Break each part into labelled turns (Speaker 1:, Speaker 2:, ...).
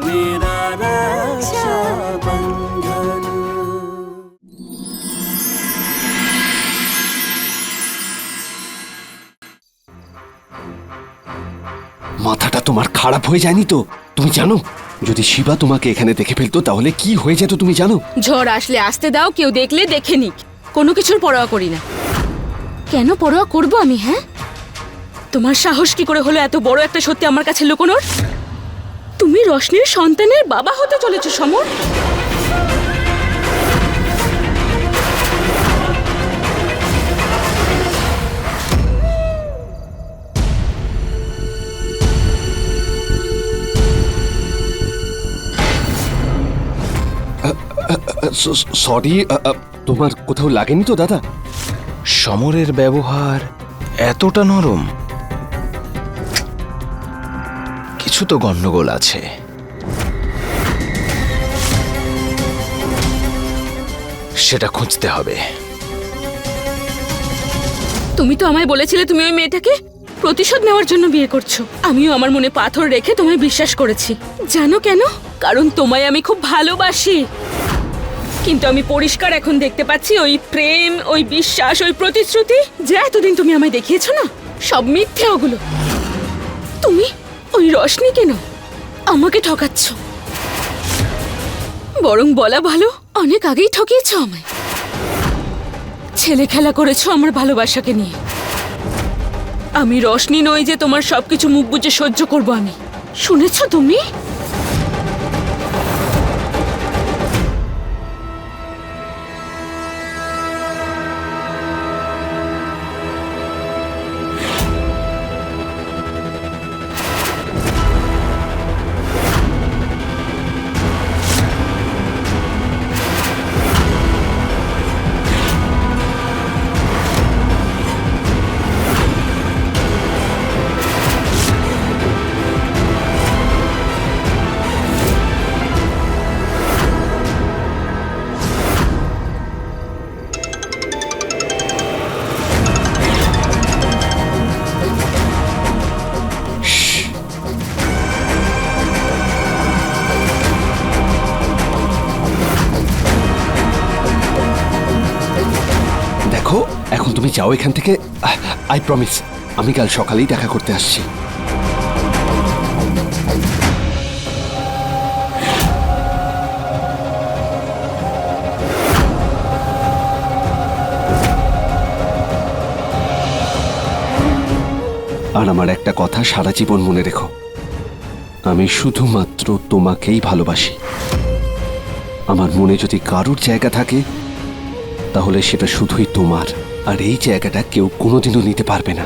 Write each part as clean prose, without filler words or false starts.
Speaker 1: मेरा रक्षाबंधन।
Speaker 2: মাথাটা তোমার খারাপ হয়ে যায়নি তো? তুমি জানো যদি শিবা তোমাকে এখানে দেখে ফেলতো তাহলে কি হয়ে যেত তুমি জানো?
Speaker 3: ঝড় আসলে আসতে দাও, কেউ দেখলে দেখে নিক, কোনো কিছুর পরোয়া করি না। কেন পরোয়া করব আমি? হ্যাঁ, তোমার সাহস কি করে হলো এত বড় একটা সত্যি আমার কাছে লুকোনোর? তুমি রোশনির সন্তানের বাবা হতে চলেছো সমর।
Speaker 2: সরি, তোমার কোথাও লাগেনি তো দাদা?
Speaker 4: সমরের ব্যবহার এতটা নরম, কিছু তো গন্ডগোল আছে। সেটা খুঁজতে হবে।
Speaker 3: তুমি তো আমায় বলেছিলে তুমি ওই মেয়েটাকে প্রতিশোধ নেওয়ার জন্য বিয়ে করছো। আমিও আমার মনে পাথর রেখে তোমায় বিশ্বাস করেছি। জানো কেন? কারণ তোমায় আমি খুব ভালোবাসি। কিন্তু আমি পরিষ্কার এখন দেখতে পাচ্ছি ওই প্রেম, ওই বিশ্বাস, ওই প্রতিশ্রুতি যা এতদিন তুমি আমায় দেখিয়েছো না, সব মিথ্যে ওগুলো। তুমি ওই রোশনি কেন আমাকে ঠকাচ্ছ? বরং বলা ভালো, অনেক আগেই ঠকিয়েছো আমায়। ছেলে খেলা করেছো আমার ভালোবাসাকে নিয়ে। আমি রোশনি নই যে তোমার সবকিছু মুখ বুজে সহ্য করবো আমি। শুনেছো তুমি?
Speaker 2: দেখো এখন তুমি যাও এখান থেকে। আই প্রমিস আমি কাল সকালেই দেখা করতে আসছি। আর আমার একটা কথা সারা জীবন মনে রেখো, আমি শুধুমাত্র তোমাকেই ভালোবাসি। আমার মনে যদি কারোর জায়গা থাকে তাহলে সেটা শুধুই তোমার, আর এই জায়গাটা কেউ কোনোদিনও নিতে পারবে না।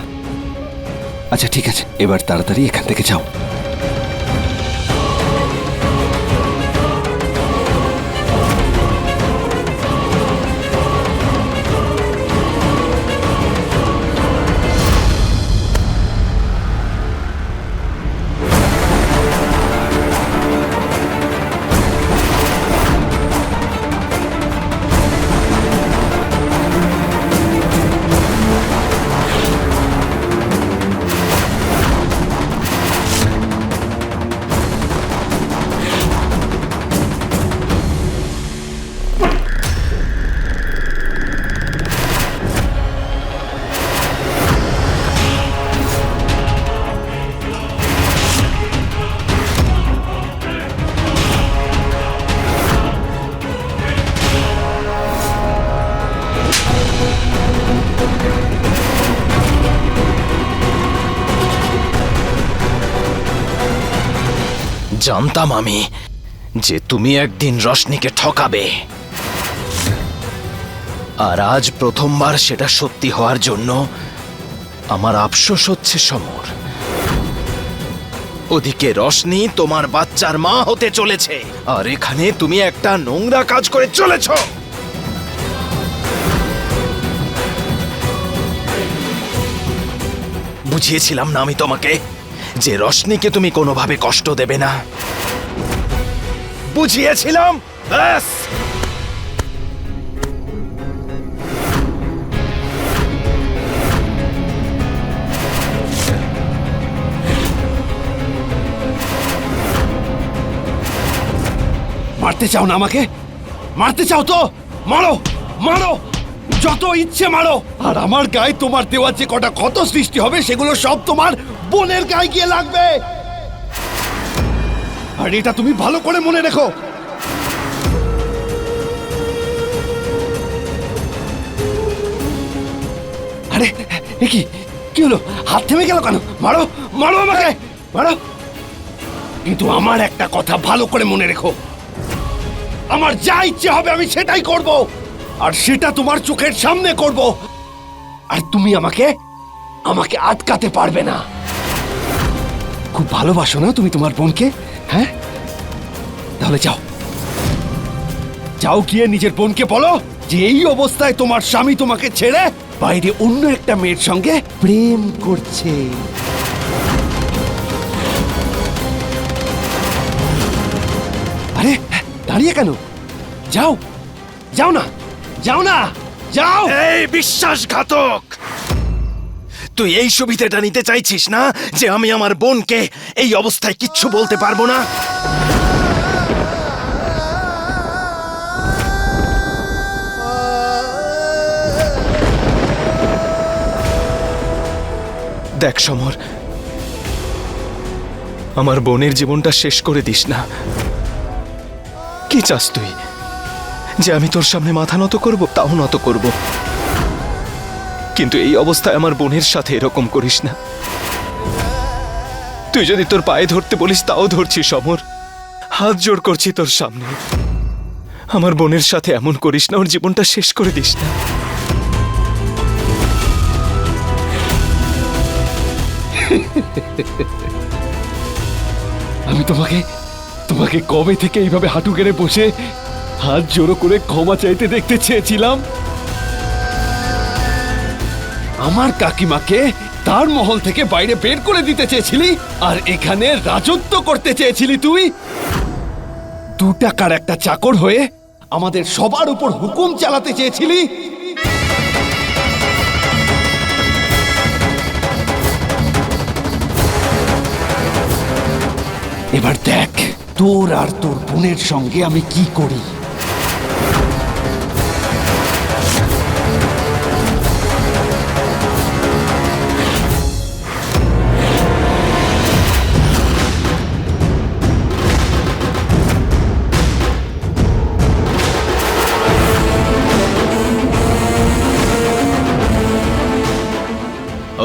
Speaker 2: আচ্ছা ঠিক আছে, এবার তাড়াতাড়ি এখান থেকে যাও।
Speaker 4: জানতাম আমি যে তুমি একদিন রোশনিকে ঠকাবে, আর আজ প্রথমবার সেটা সত্যি হওয়ার জন্য আমার আফসোস হচ্ছে সমর। ওদিকে রোশনি তোমার বাচ্চার মা হতে চলেছে, আর এখানে তুমি একটা নোংরা কাজ করে চলেছ। বুঝিয়েছিলাম না আমি তোমাকে যে রোশনিকে তুমি কোনোভাবে কষ্ট দেবে না? বুঝিয়েছিলাম, ব্যাস।
Speaker 2: মারতে চাও না আমাকে? মারতে চাও তো মারো, মারো, যত ইচ্ছে মারো। আর আমার গায়ে তোমার দেওয়া যে কটা ক্ষত সৃষ্টি হবে সেগুলো সব তোমার বোনের গায়ে গিয়ে লাগবে। আর এটা তুমি ভালো করে মনে রেখো। আরে এ কি কি হলো? হাত থেমে গেল কেন? মারো, মারো আমাকে, মারো। কিন্তু আমার একটা কথা ভালো করে মনে রেখো, আমার যা ইচ্ছে হবে আমি সেটাই করব, আর সেটা তোমার চোখের সামনে করব। আর তুমি আমাকে আমাকে আটকাতে পারবে না। খুব ভালোবাসো না তুমি তোমার বোনকে? হ্যাঁ, তাহলে যাও, যাও গিয়ে নিজের বোনকে বলো যে এই অবস্থায় তোমার স্বামী তোমাকে ছেড়ে বাইরে অন্য একটা মেয়ের সঙ্গে প্রেম করছে। আরে দাঁড়িয়ে কেন? যাও, যাও না, যাও না, যাও।
Speaker 4: এই বিশ্বাসঘাতক, তুই এই সুবিধাটা নিতে চাইছিস না যে আমি আমার বোনকে এই অবস্থায় কিচ্ছু বলতে পারবো না? দেখ সমর, আমার বোনের জীবনটা শেষ করে দিস না। কি চাস তুই? যে আমি তোর সামনে মাথা নত করব? তাও নত করব, কিন্তু এই অবস্থায় আমার বোনের সাথে এরকম করিস না। তুই যদি তোর পায়ে ধরতে বলিস তাও ধরছি সমর, হাত জোড় করছি তোর সামনে। আমার বোনের সাথে এমন করিস না, ওর জীবনটা শেষ করে দিস না।
Speaker 2: আমি তোমাকে তোমাকে কবে থেকে এইভাবে হাঁটু গেড়ে বসে হাত জোড়ো করে ক্ষমা চাইতে দেখতে চেয়েছিলাম। আমার কাকিমাকে তার মহল থেকে বাইরে বের করে দিতে চেয়েছিলি, আর এখানে রাজত্ব করতে চেয়েছিলি তুই। 2 টাকার একটা চাকর হয়ে আমাদের সবার উপর হুকুম চালাতে চেয়েছিলি। এবার দেখ তোর আর তোর বোনের সঙ্গে আমি কি করি।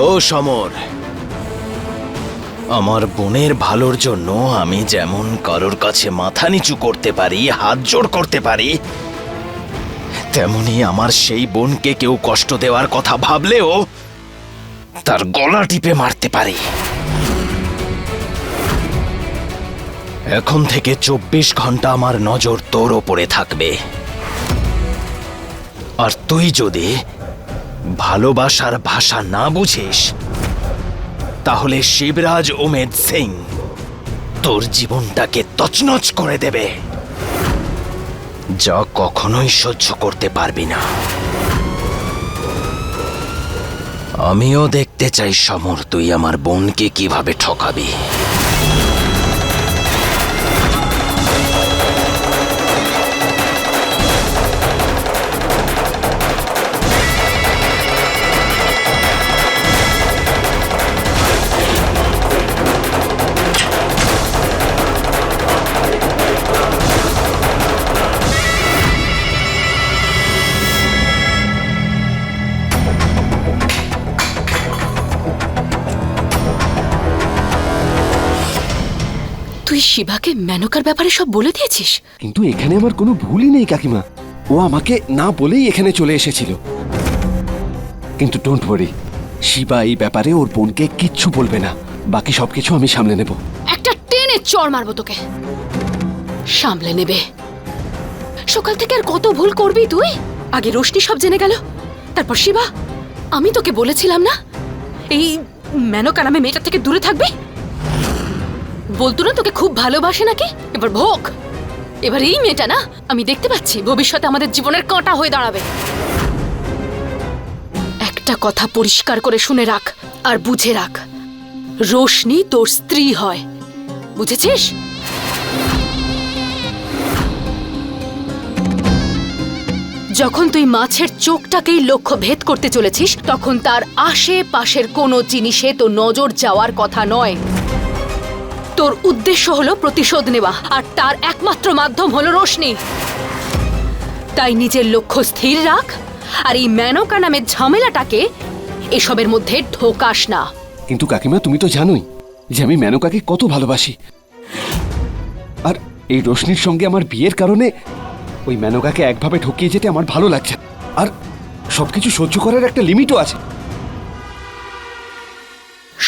Speaker 4: ও সমর, আমার বোনের ভালোর জন্য আমি যেমন কারোর কাছে মাথা নিচু করতে পারি, হাত জোড় করতে পারি, তেমনি আমার সেই বোনকে কেউ কষ্ট দেওয়ার কথা ভাবলেও তার গলা টিপে মারতে পারি। এখন থেকে 24 ঘন্টা আমার নজর তোর ওপরে থাকবে। আর তুই যদি ভালোবাসার ভাষা না বুঝিস তাহলে শিবরাজ উমেদ সিং তোর জীবনটাকে তছনছ করে দেবে, যা কখনোই সহ্য করতে পারবি না। আমিও দেখতে চাই সমর, তুই আমার বোনকে কিভাবে ঠকাবি।
Speaker 3: তুই শিবাকে মেনকার ব্যাপারে সব বলে দিয়েছিস?
Speaker 2: কিন্তু এখানে আমার কোনো ভুলই নেই কাকিমা, ও আমাকে না বলেই এখানে চলে এসেছিল। কিন্তু ডোন্ট ওয়ারি, শিবা এই ব্যাপারে ওর বোনকে কিচ্ছু বলবে না। বাকি সবকিছু আমি সামলে নেব।
Speaker 3: একটা টেনে চড় মারবো তোকে। সামলে নেবে? সকাল থেকে আর কত ভুল করবি তুই? আগে রোশনি সব জেনে গেল, তারপর শিবা। আমি তোকে বলেছিলাম না এই মেনকা নামে মেয়েটার থেকে দূরে থাকবি? বলতো না তোকে খুব ভালোবাসে নাকি? এবার ভোগ। এবার এই মেয়েটা না, আমি দেখতে পাচ্ছি ভবিষ্যতে আমাদের জীবনের কাঁটা হয়ে দাঁড়াবে। একটা কথা পরিষ্কার করে শুনে রাখ আর বুঝে রাখ, রোশনি তোর স্ত্রী হয়, বুঝেছিস? যখন তুই মাছের চোখটাকেই লক্ষ্য ভেদ করতে চলেছিস তখন তার আশেপাশের কোনো জিনিসে তো নজর যাওয়ার কথা নয়। তোর উদ্দেশ্য হলো প্রতিশোধ নেওয়া, আর তার একমাত্র মাধ্যম হলো রোশনি। তাই নিজের লক্ষ্য স্থির রাখ, আর এই মেনকা নামের ঝামেলাটাকে এসবের মধ্যে ঢোকাস না।
Speaker 2: কিন্তু কাকিমা, তুমি তো জানোই যে আমি মেনকাকে কত ভালোবাসি, আর এই রোশনির সঙ্গে আমার বিয়ের কারণে ওই মেনকাকে একভাবে ঠকিয়ে যেতে আমার ভালো লাগছে। আর সবকিছু সহ্য করার একটা লিমিটও আছে।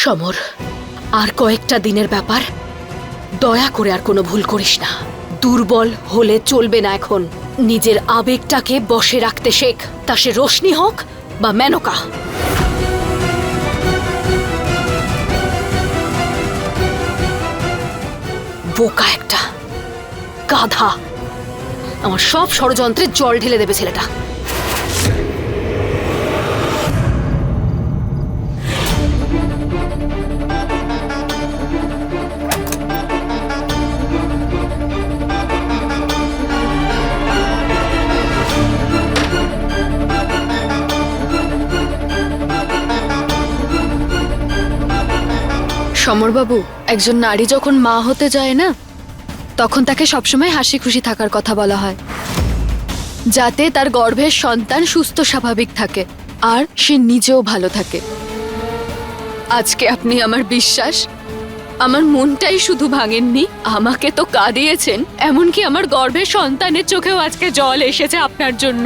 Speaker 3: সমর, আর কয়েকটা দিনের ব্যাপার, দয়া করে আর কোনো ভুল করিস না। দুর্বল হলে চলবে না। এখন নিজের আবেগটাকে বশে রাখতে শেখ, তা সে রোশনি হোক বা মেনকা। বোকা একটা, গাধা। আমার সব ষড়যন্ত্রে জল ঢেলে দেবে ছেলেটা।
Speaker 1: সমরবাবু, একজন নারী যখন মা হতে যায় না, তখন তাকে সবসময় হাসি খুশি থাকার কথা বলা হয়, যাতে তার গর্ভের সন্তান সুস্থ স্বাভাবিক থাকে আর সে নিজেও ভালো থাকে। আজকে আপনি আমার বিশ্বাস, আমার মনটাই শুধু ভাঙেননি, আমাকে তো কাঁদিয়েছেন। এমনকি আমার গর্ভের সন্তানের চোখেও আজকে জল এসেছে আপনার জন্য।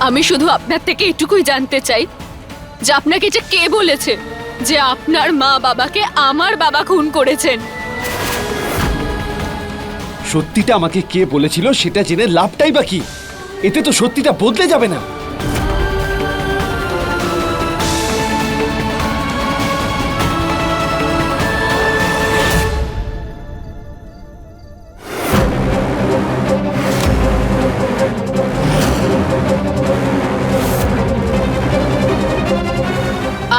Speaker 1: আমি শুধু আপনার থেকে এটুকুই জানতে চাই যে আপনাকে যে কে বলেছে যে আপনার মা বাবাকে আমার বাবা খুন করেছেন?
Speaker 2: সত্যিটা আমাকে কে বলেছিল সেটা জেনে লাভটাই বা কি? এতে তো সত্যিটা বদলে যাবে না।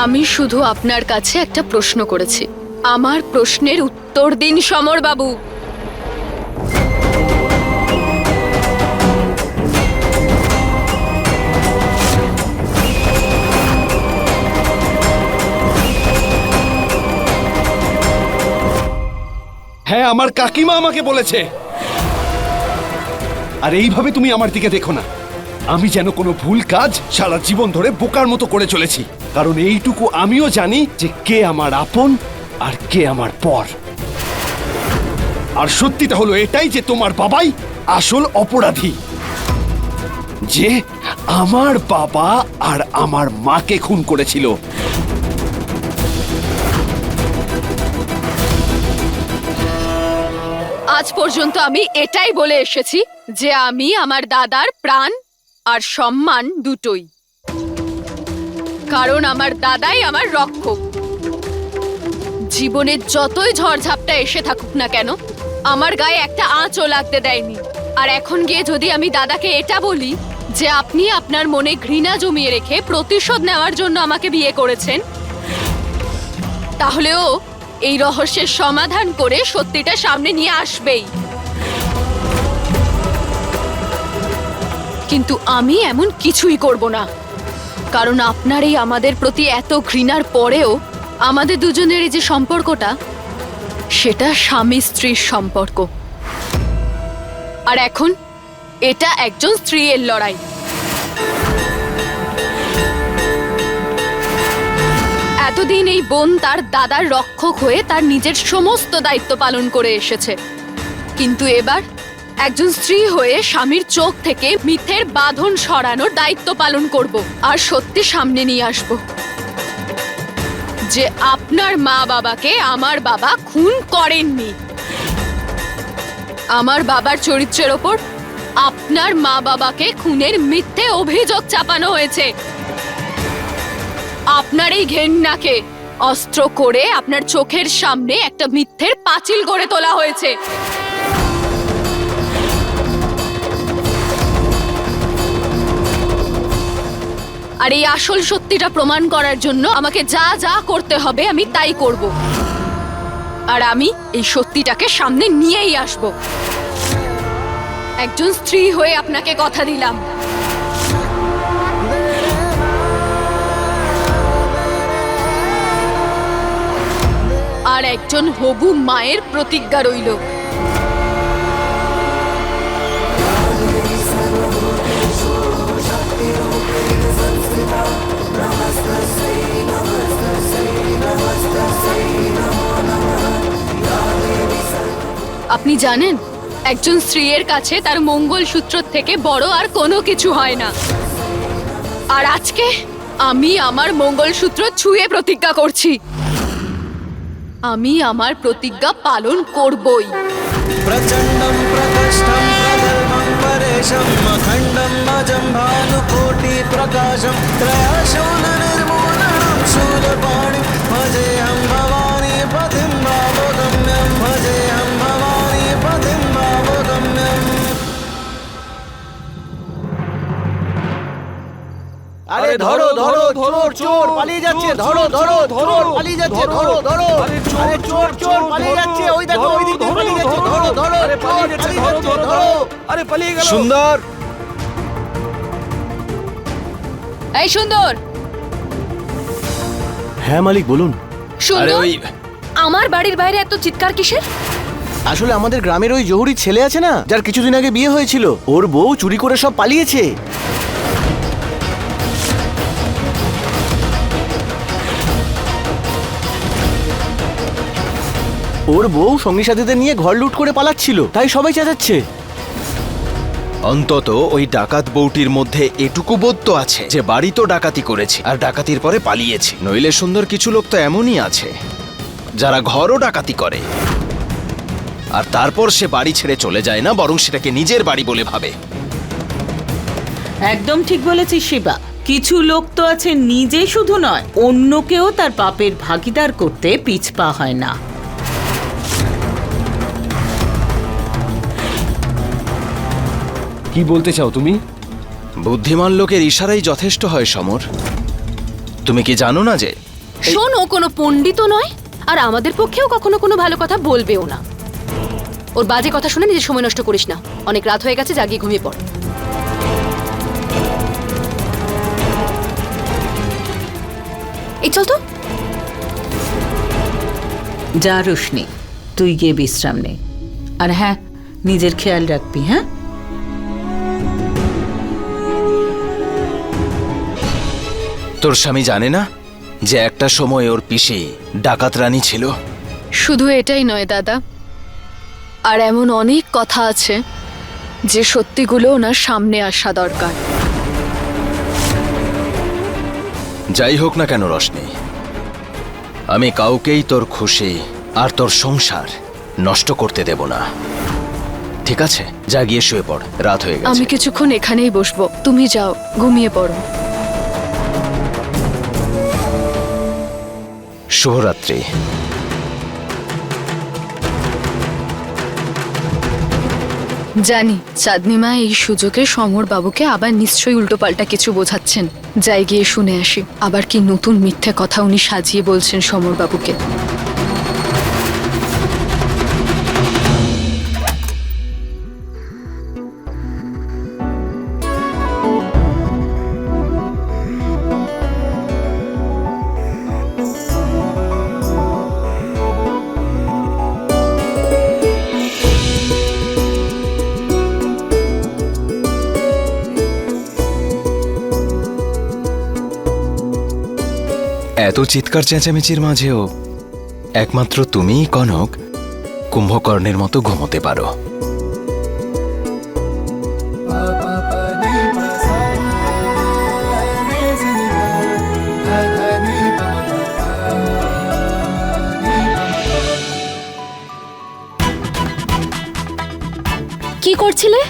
Speaker 1: আমি শুধু আপনার কাছে একটা প্রশ্ন করেছি, আমার প্রশ্নের উত্তর দিন সমরবাবু।
Speaker 2: হ্যাঁ, আমার কাকিমা আমাকে বলেছে। আর এইভাবে তুমি আমার দিকে দেখো না। আমি যেন কোনো ভুল কাজ সারা জীবন ধরে বোকার মতো করে চলেছি, কারণ এইটুকু আমিও জানি যে কে আমার আপন আর কে আমার পর। আর সত্যিটা হলো এটাই যে তোমার বাবাই আসল অপরাধী, যে আমার বাবা আর আমার মাকে খুন করেছিল।
Speaker 1: আজ পর্যন্ত আমি এটাই বলে এসেছি যে আমি আমার দাদার প্রাণ আর সম্মান দুটোই, কারণ আমার দাদাই আমার রক্ষক। জীবনের যতই ঝড়ঝাপটা এসে থাকুক না কেন, আমার গায়ে একটা আঁচও লাগতে দেয়নি। আর এখন গিয়ে যদি আমি দাদাকে এটা বলি যে আপনি আপনার মনে ঘৃণা জমিয়ে রেখে প্রতিশোধ নেওয়ার জন্য আমাকে বিয়ে করেছেন, তাহলেও এই রহস্যের সমাধান করে সত্যিটা সামনে নিয়ে আসবেই। কিন্তু আমি এমন কিছুই করব না, কারণ আপনার এই আমাদের প্রতি এত ঘৃণার পরেও আমাদের দুজনের এই যে সম্পর্কটা, সেটা স্বামী স্ত্রীর সম্পর্ক। আর এখন এটা একজন স্ত্রীর লড়াই। এতদিন এই বোন তার দাদার রক্ষক হয়ে তার নিজের সমস্ত দায়িত্ব পালন করে এসেছে, কিন্তু এবার একজন স্ত্রী হয়ে স্বামীর চোখ থেকে মিথ্যের বাঁধন সরানোর দায়িত্ব পালন করব, আর সত্যি সামনে নিয়ে আসব যে আপনার মা বাবাকে আমার বাবা খুন করেননি। আমার বাবার চরিত্রের ওপর আপনার মা বাবাকে খুনের মিথ্যে অভিযোগ চাপানো হয়েছে। আপনার এই ঘেন্নাকে অস্ত্র করে আপনার চোখের সামনে একটা মিথ্যের পাঁচিল গড়ে তোলা হয়েছে। আর এই আসল সত্যিটা প্রমাণ করার জন্য আমাকে যা যা করতে হবে আমি তাই করব, আর আমি এই সত্যিটাকে সামনে নিয়েই আসব। একজন স্ত্রী হয়ে আপনাকে কথা দিলাম, আর একজন হবু মায়ের প্রতিজ্ঞা রইল। আপনি জানেন, একজন স্ত্রীর কাছে তার মঙ্গলসূত্র থেকে বড় আর কোনো কিছু হয় না। আর আজকে আমি আমার মঙ্গলসূত্র ছুঁয়ে প্রতিজ্ঞা করছি, আমি আমার প্রতিজ্ঞা পালন করবই।
Speaker 5: प्रचण्डं प्रकष्टं प्रगल्भं परेशं अखण्डं अजं भानुकोटिप्रकाशं त्रयाशूलनिर्मूलनं शूलपाणिं भजेऽहं भवानी पतिं भावगम्यं भजेऽहं भवानी पतिं भावगम्यम्। আরে ধরো ধরো ধরো, চোর পালিয়ে যাচ্ছে, ধরো ধরো ধরো, পালিয়ে যাচ্ছে, ধরো ধরো, আরে চোর চোর পালিয়ে যাচ্ছে, ওই দেখো ওই দিকে পালিয়ে যাচ্ছে, ধরো ধরো, আরে পালিয়ে যাচ্ছে, ধরো ধরো, আরে পালিয়ে গেল। সুন্দর,
Speaker 1: এই সুন্দর।
Speaker 5: হ্যাঁ মালিক বলুন।
Speaker 4: আরে
Speaker 1: সুন্দর,
Speaker 4: ওই
Speaker 1: আমার বাড়ির বাইরে এত চিৎকার কিসের?
Speaker 5: আসলে আমাদের গ্রামের ওই জহুরির ছেলে আছে না, যার কিছুদিন আগে বিয়ে হয়েছিল, ওর বউ চুরি করে সব পালিয়েছে। ওর বউ সঙ্গী সাথীদের নিয়ে ঘর লুট করে পালাচ্ছিল, তাই সবাই চেঁচাচ্ছে।
Speaker 4: অন্তত ওই ডাকাত বউটির মধ্যে এটুকু বোধ তো আছে যে বাড়ি তো ডাকাতি করেছি আর ডাকাতির পরে পালিয়েছি। নইলে সুন্দর কিছু লোক তো এমনই আছে যারা ঘরও ডাকাতি করে আর তারপর সে বাড়ি ছেড়ে চলে যায় না, বরং সেটাকে নিজের বাড়ি বলে ভাবে।
Speaker 6: একদম ঠিক বলেছিস শিবা। কিছু লোক তো আছে নিজে শুধু নয়, অন্যকেও তার পাপের ভাগিদার করতে পিছপা হয় না।
Speaker 2: কি বলতে চাও তুমি?
Speaker 4: বুদ্ধিমান লোকের ইশারাই যথেষ্ট হয় সমর। তুমি কি জানো না যে
Speaker 1: শোন, ও কোনো পণ্ডিতও নয় আর আমাদের পক্ষেও কখনো কোনো ভালো কথা বলবেও না। ওর বাজে কথা শুনে নিজের সময় নষ্ট করিস না। অনেক রাত হয়ে গেছে, জাগিয়ে ঘুমিয়ে পড়। এই চল তো।
Speaker 6: যা রোশনি, তুই গিয়ে বিশ্রাম নে। আর হ্যাঁ, নিজের খেয়াল রাখবি। হ্যাঁ,
Speaker 4: তোর স্বামী জানে না যে একটা সময় ওর পিসি ডাকাত রানী ছিল?
Speaker 1: শুধু এটাই নয় দাদা, আর এমন অনেক কথা আছে যে সত্যিগুলো ওনার সামনে আসা দরকার।
Speaker 4: যাই হোক না কেন রশনি, আমি কাউকেই তোর খুশি আর তোর সংসার নষ্ট করতে দেব না। ঠিক আছে, যা গিয়ে শুয়ে পড়, রাত হয়ে গেছে।
Speaker 1: আমি কিছুক্ষণ এখানেই বসবো, তুমি যাও ঘুমিয়ে পড়ো।
Speaker 4: শুভরাত্রি।
Speaker 1: জানি চাঁদনিমা এই সুযোগে সমর বাবুকে আবার নিশ্চয়ই উল্টোপাল্টা কিছু বোঝাচ্ছেন। যাই গিয়ে শুনে আসি আবার কি নতুন মিথ্যে কথা উনি সাজিয়ে বলছেন সমর বাবুকে।
Speaker 4: এত চিৎকার চেঁচামেচির মাঝেও একমাত্র তুমিই কনক কুম্ভকর্ণের মতো ঘুমোতে পারো।
Speaker 1: কি করছিলে?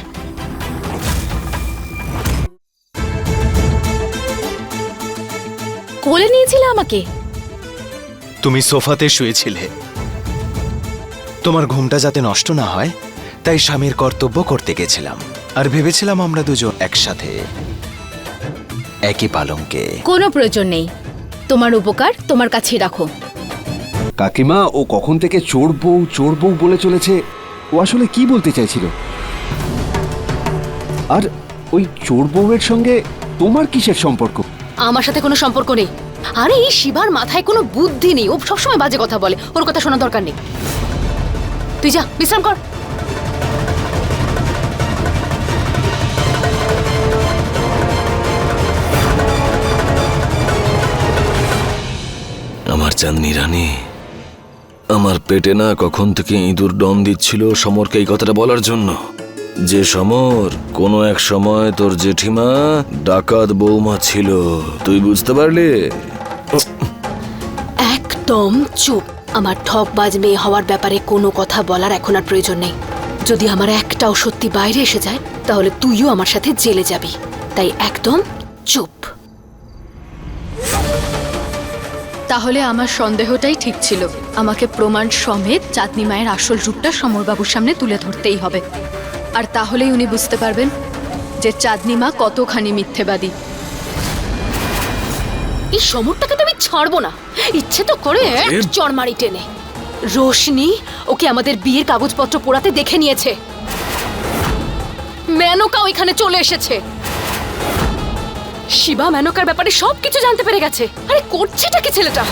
Speaker 1: কোলে নিয়েছিলে আমাকে?
Speaker 4: তুমি সোফাতে শুয়েছিলে। তোমার ঘুমটা যাতে নষ্ট না হয় তাই স্বামীর কর্তব্য করতে গেছিলাম, আর ভেবেছিলাম আমরা দুজন একসাথে একই পালঙ্কে।
Speaker 1: কোনো প্রয়োজন নেই, তোমার উপকার তোমার কাছেই রাখো।
Speaker 2: কাকিমা, ও কখন থেকে চোর বউ বলে চলেছে, ও আসলে কি বলতে চাইছিল? আর ওই চোর বউয়ের সঙ্গে তোমার কিসের সম্পর্ক?
Speaker 7: আমার সাথে কোনো সম্পর্ক নেই। আরে এই শিবার মাথায় কোনো বুদ্ধি নেই, ও সবসময় বাজে কথা বলে, ওর কথা শোনার দরকার নেই। তুই যা বিশ্রাম কর।
Speaker 8: আমার চাঁদনি রানী, আমার পেটে না কখন থেকে ইঁদুর দম দিচ্ছিল সমরকে এই কথাটা বলার জন্য, যে সমর কোনো এক সময় তোর জেঠিমা ডাকাত বৌমা ছিল, তুই বুঝতে পারলি?
Speaker 7: একদম চুপ। আমার ঠকবাজ মেয়ে হওয়ার ব্যাপারে কোনো কথা বলার এখন আর প্রয়োজন নেই। যদি আমার একটাও সত্যি বাইরে এসে যায় তাহলে তুইও আমার সাথে জেলে যাবি, তাই একদম চুপ।
Speaker 1: তাহলে আমার সন্দেহটাই ঠিক ছিল। আমাকে প্রমাণ সমেত চাঁদনি মায়ের আসল রূপটা সমরবাবুর সামনে তুলে ধরতেই হবে। আর তাহলেই উনি বুঝতে পারবেন যে চাঁদনি মা কতখানি মিথ্যেবাদী।
Speaker 7: এই সমরটাকে তো আমি ছাড়বো না, ইচ্ছে তো করে এক চড়মারি টেনে। রোশনি ওকে আমাদের বিয়ের কাগজপত্র পোড়াতে দেখে নিয়েছে, মেনকাও এখানে চলে এসেছে। শিবা মেনকার ব্যাপারে সবকিছু জানতে পেরে গেছে। আরে করছেটা কি ছেলেটা?